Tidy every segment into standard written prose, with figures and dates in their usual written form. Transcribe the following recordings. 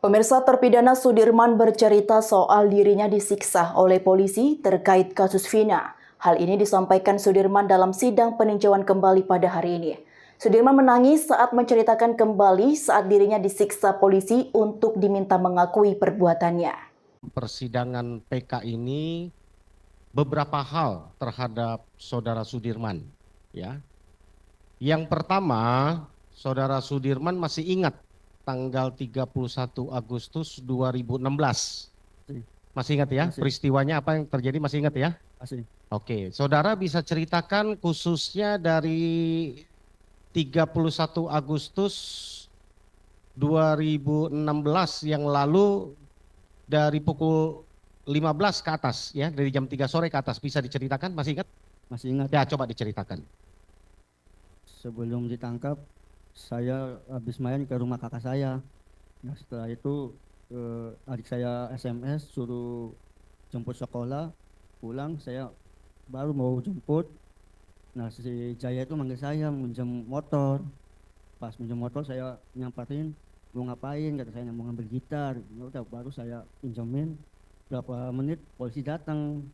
Pemirsa, terpidana Sudirman bercerita soal dirinya disiksa oleh polisi terkait kasus Vina. Hal ini disampaikan Sudirman dalam sidang peninjauan kembali pada hari ini. Sudirman menangis saat menceritakan kembali saat dirinya disiksa polisi untuk diminta mengakui perbuatannya. Persidangan PK ini beberapa hal terhadap Saudara Sudirman, ya. Yang pertama, Saudara Sudirman masih ingat tanggal 31 Agustus 2016. Masih ingat ya? Masih. Peristiwanya apa yang terjadi, masih ingat ya? Masih. Oke, Saudara bisa ceritakan khususnya dari 31 Agustus 2016 yang lalu dari pukul 15 ke atas, ya, dari jam 3 sore ke atas, bisa diceritakan, masih ingat? Masih ingat. Ya, coba diceritakan. Sebelum ditangkap, saya habis main ke rumah kakak saya. Nah, setelah itu adik saya SMS suruh jemput sekolah, pulang saya baru mau jemput. Nah, si Jaya itu manggil saya minjem motor. Pas minjem motor saya nyamperin, mau ngapain? Kata saya mau ngambil gitar. Ya udah, baru saya pinjemin. Berapa menit polisi datang.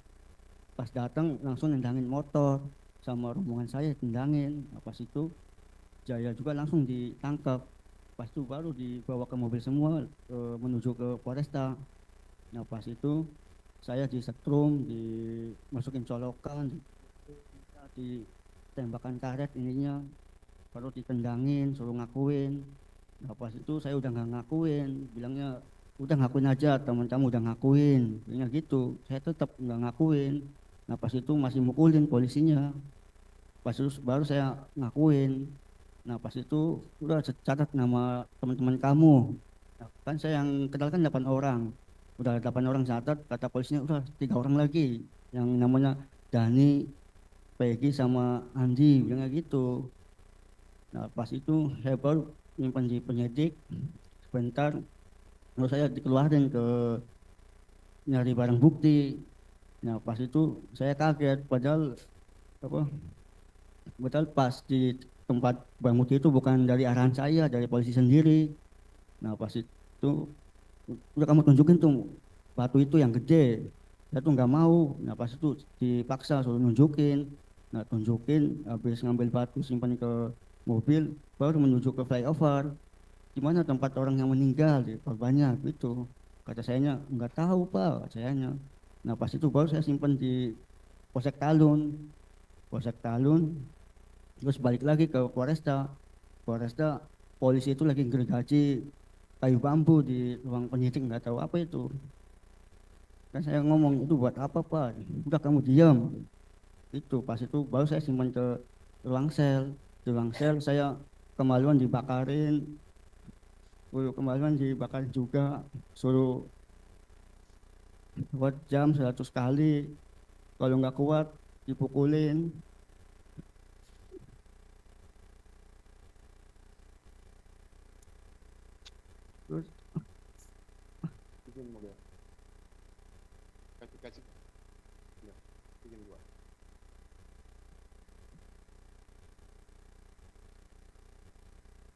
Pas datang langsung nendangin motor, sama rombongan saya tendangin. Nah, pas itu Jaya juga langsung ditangkap. Pas itu baru dibawa ke mobil semua, menuju ke Polresta. Nah, pas itu saya disetrum, dimasukin colokan, ditembakkan karet ininya, baru ditendangin, suruh ngakuin. Nah, pas itu saya udah nggak ngakuin, bilangnya udah ngakuin aja, teman kamu udah ngakuin, bilangnya gitu. Saya tetap nggak ngakuin. Nah, pas itu masih mukulin polisinya. Pas itu baru saya ngakuin. Nah, pas itu udah catat nama teman-teman kamu. Nah, kan saya yang kenal kan 8 orang. Udah 8 orang catat, kata polisinya udah 3 orang lagi. Yang namanya Dani, Peggy sama Andi, bilangnya gitu. Nah, pas itu saya baru nyimpan di penyidik. Sebentar, lalu saya dikeluarin ke nyari barang bukti. Nah, pas itu saya kaget, padahal apa? Padahal pas di tempat barang bukti itu bukan dari arahan saya, dari polisi sendiri. Nah, pas itu udah kamu tunjukin tuh batu itu yang gede. Saya tuh nggak mau. Nah, pas itu dipaksa suruh nunjukin. Nah, tunjukin, habis ngambil batu simpan ke mobil, baru menuju ke flyover. Di mana tempat orang yang meninggal, di korbannya gitu. Kata sayanya nggak tahu pak, kata sayanya. Nah, pas itu baru saya simpan di Polsek Talun. Polsek Talun, terus balik lagi ke Polresta. Polresta, polisi itu lagi gergaji kayu bambu di ruang penyidik, nggak tahu apa itu. Kan saya ngomong itu buat apa pak? Udah kamu diam. Itu pas itu baru saya simpan ke ruang sel. Di ruang sel saya kemaluan dibakarin, kemaluan dibakarin juga, suruh buat jam 100 kali. Kalau nggak kuat dipukulin. Terus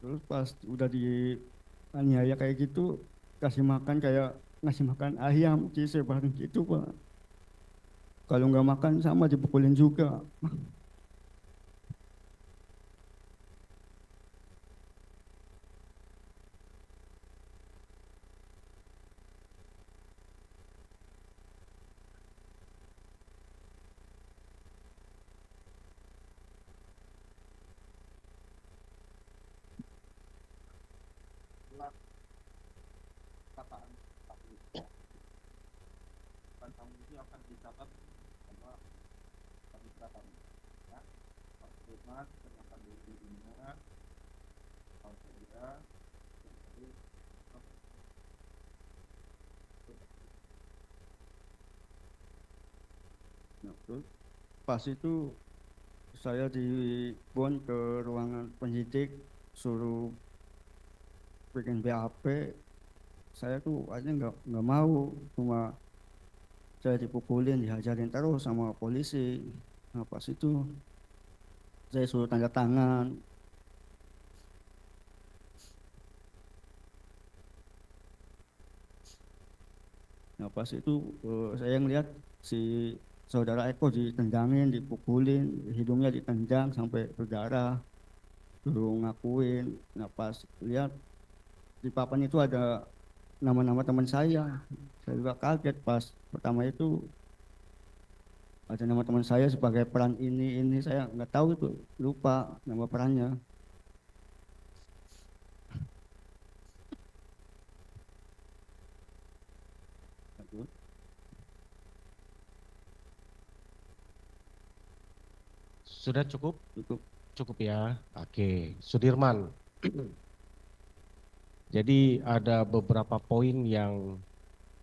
terus pas udah dianiaya kayak gitu, kasih makan kayak ngasih makan ayam disebarin gitu pak. Kalau nggak makan sama dipukulin juga. Nah, terus pas itu saya dibawa ke ruangan penyidik, suruh bikin BAP. Saya tuh aja nggak mau, cuma saya dipukulin, dihajarin terus sama polisi. Nah, pas itu saya suruh tanda tangan. Nah pas itu saya ngeliat si saudara Eko ditendangin, dipukulin, hidungnya ditendang sampai berdarah, suruh ngakuin. Nah pas lihat di papan itu ada nama-nama teman saya juga kaget pas pertama itu ada nama teman saya sebagai peran ini saya nggak tahu itu, lupa nama perannya. Sudah cukup? Cukup. Cukup ya. Oke, Sudirman. Jadi ada beberapa poin yang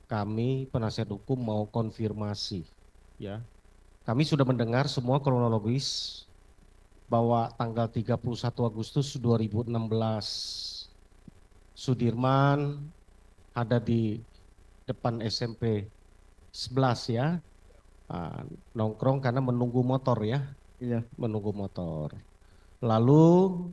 kami penasihat hukum mau konfirmasi ya. Kami sudah mendengar semua kronologis bahwa tanggal 31 Agustus 2016 Sudirman ada di depan SMP 11 ya. Nongkrong karena menunggu motor ya. Iya. Menunggu motor. Lalu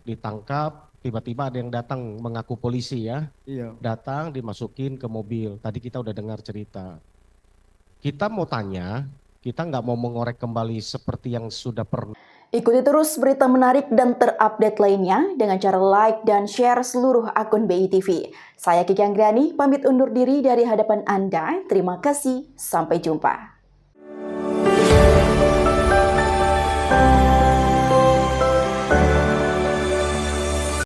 ditangkap, tiba-tiba ada yang datang mengaku polisi ya. Iya. Datang dimasukin ke mobil. Tadi kita udah dengar cerita. Kita mau tanya, kita nggak mau mengorek kembali seperti yang sudah pernah. Ikuti terus berita menarik dan terupdate lainnya dengan cara like dan share seluruh akun BITV. Saya Kiki Anggrani, pamit undur diri dari hadapan Anda. Terima kasih, sampai jumpa.